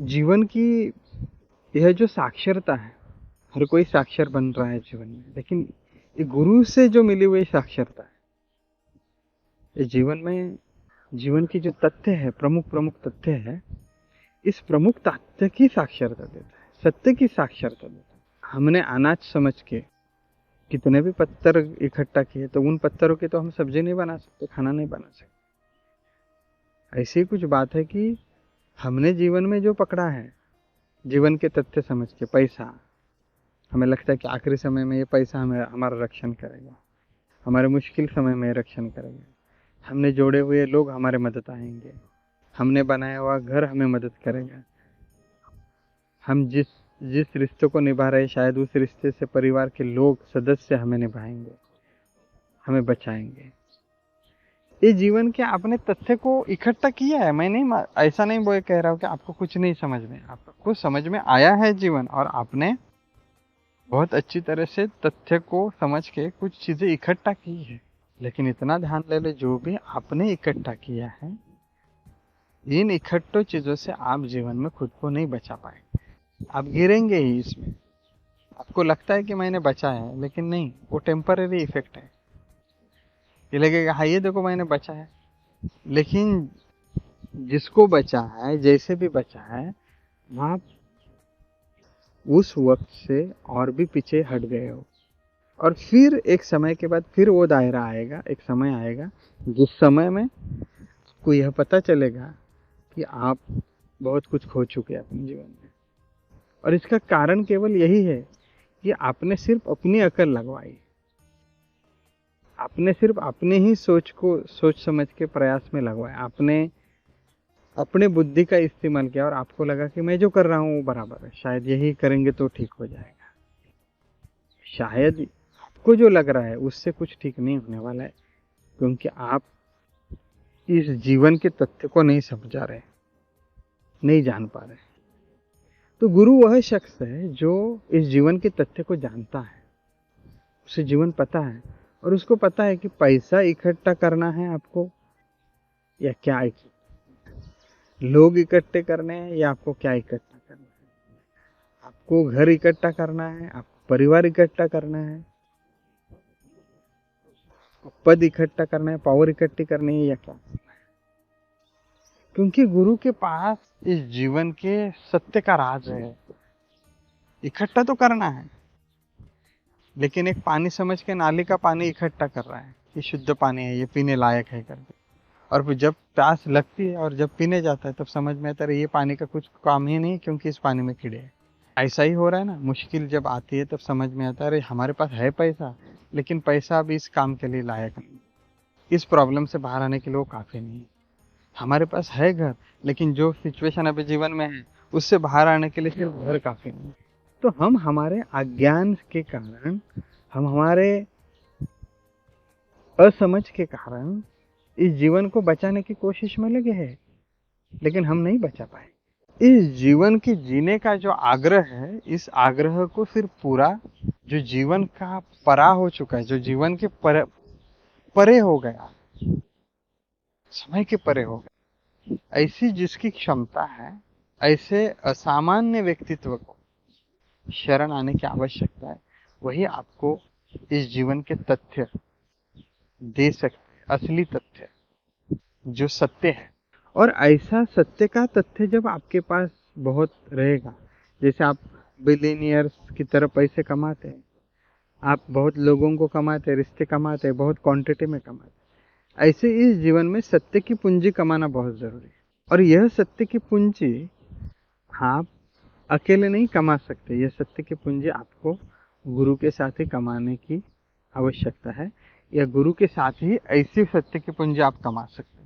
जीवन की यह जो साक्षरता है, हर कोई साक्षर बन रहा है जीवन में, लेकिन ये गुरु से जो मिली हुई साक्षरता है, ये जीवन में जीवन की जो तथ्य है, प्रमुख प्रमुख तथ्य है, इस प्रमुख तथ्य की साक्षरता देता है, सत्य की साक्षरता देता है। हमने अनाज समझ के कितने भी पत्थर इकट्ठा किए, तो उन पत्थरों की तो हम सब्जी नहीं बना सकते, खाना नहीं बना सकते। ऐसी कुछ बात है कि हमने जीवन में जो पकड़ा है, जीवन के तथ्य समझ के, पैसा, हमें लगता है कि आखिरी समय में ये पैसा हमें हमारा रक्षण करेगा, हमारे मुश्किल समय में रक्षण करेगा, हमने जोड़े हुए लोग हमारे मदद आएंगे, हमने बनाया हुआ घर हमें मदद करेगा, हम जिस जिस रिश्ते को निभा रहे, शायद उस रिश्ते से परिवार के लोग सदस्य हमें निभाएंगे, हमें बचाएंगे। ये जीवन के आपने तथ्य को इकट्ठा किया है। मैं नहीं, ऐसा नहीं बोल कह रहा हूँ कि आपको कुछ नहीं समझ में, आपको समझ में आया है जीवन, और आपने बहुत अच्छी तरह से तथ्य को समझ के कुछ चीजें इकट्ठा की है। लेकिन इतना ध्यान ले ले, जो भी आपने इकट्ठा किया है, इन इकट्ठों चीजों से आप जीवन में खुद को नहीं बचा पाए, आप गिरेंगे ही इसमें। आपको लगता है कि मैंने बचा है, लेकिन नहीं, वो टेम्पररी इफेक्ट है। ये लगेगा हाँ ये देखो मैंने बचा है, लेकिन जिसको बचा है, जैसे भी बचा है, आप उस वक्त से और भी पीछे हट गए हो। और फिर एक समय के बाद फिर वो दायरा आएगा, एक समय आएगा जिस समय में आपको यह पता चलेगा कि आप बहुत कुछ खो चुके हैं अपने जीवन में। और इसका कारण केवल यही है कि आपने सिर्फ अपनी अकल लगवाई, आपने सिर्फ अपने ही सोच समझ के प्रयास में लगवाया, आपने अपने बुद्धि का इस्तेमाल किया, और आपको लगा कि मैं जो कर रहा हूँ वो बराबर है, शायद यही करेंगे तो ठीक हो जाएगा। शायद आपको जो लग रहा है उससे कुछ ठीक नहीं होने वाला है, क्योंकि आप इस जीवन के तथ्य को नहीं समझा रहे, नहीं जान पा रहे। तो गुरु वह शख्स है जो इस जीवन के तथ्य को जानता है, उसे जीवन पता है, और उसको पता है कि पैसा इकट्ठा करना है आपको या क्या, लोग इकट्ठे करने हैं या आपको क्या इकट्ठा करना है, आपको घर इकट्ठा करना है, आपको परिवार इकट्ठा करना है, पद इकट्ठा करना है, पावर इकट्ठी करनी है, या क्या करना है। क्योंकि गुरु के पास इस जीवन के सत्य का राज है। इकट्ठा तो करना है, लेकिन एक पानी समझ के नाली का पानी इकट्ठा कर रहा है कि शुद्ध पानी है, ये पीने लायक है करके, और फिर जब प्यास लगती है और जब पीने जाता है तब समझ में आता है ये पानी का कुछ काम ही नहीं, क्योंकि इस पानी में कीड़े हैं। ऐसा ही हो रहा है ना, मुश्किल जब आती है तब समझ में आता है अरे हमारे पास है पैसा, लेकिन पैसा अभी इस काम के लिए लायक नहीं, इस प्रॉब्लम से बाहर आने के लिए वो काफ़ी नहीं है। हमारे पास है घर, लेकिन जो सिचुएशन अभी जीवन में है उससे बाहर आने के लिए सिर्फ घर काफ़ी नहीं। तो हम हमारे अज्ञान के कारण, हम हमारे असमझ के कारण इस जीवन को बचाने की कोशिश में लगे हैं, लेकिन हम नहीं बचा पाए। इस जीवन के जीने का जो आग्रह है, इस आग्रह को सिर्फ पूरा जो जीवन का परा हो चुका है, जो जीवन के परे हो गया, समय के परे हो गया, ऐसी जिसकी क्षमता है, ऐसे असामान्य व्यक्तित्व को शरण आने की आवश्यकता है। वही आपको इस जीवन के तथ्य दे सकते, असली तथ्य जो सत्य है। और ऐसा सत्य का तथ्य जब आपके पास बहुत रहेगा, जैसे आप बिलियनियर्स की तरह पैसे कमाते हैं, आप बहुत लोगों को कमाते हैं, रिश्ते कमाते हैं, बहुत क्वांटिटी में कमाते हैं, ऐसे इस जीवन में सत्य की पूंजी कमाना बहुत जरूरी है। और यह सत्य की पूंजी आप अकेले नहीं कमा सकते, यह सत्य की पूंजी आपको गुरु के साथ ही कमाने की आवश्यकता है, या गुरु के साथ ही ऐसी सत्य की पूंजी आप कमा सकते हैं।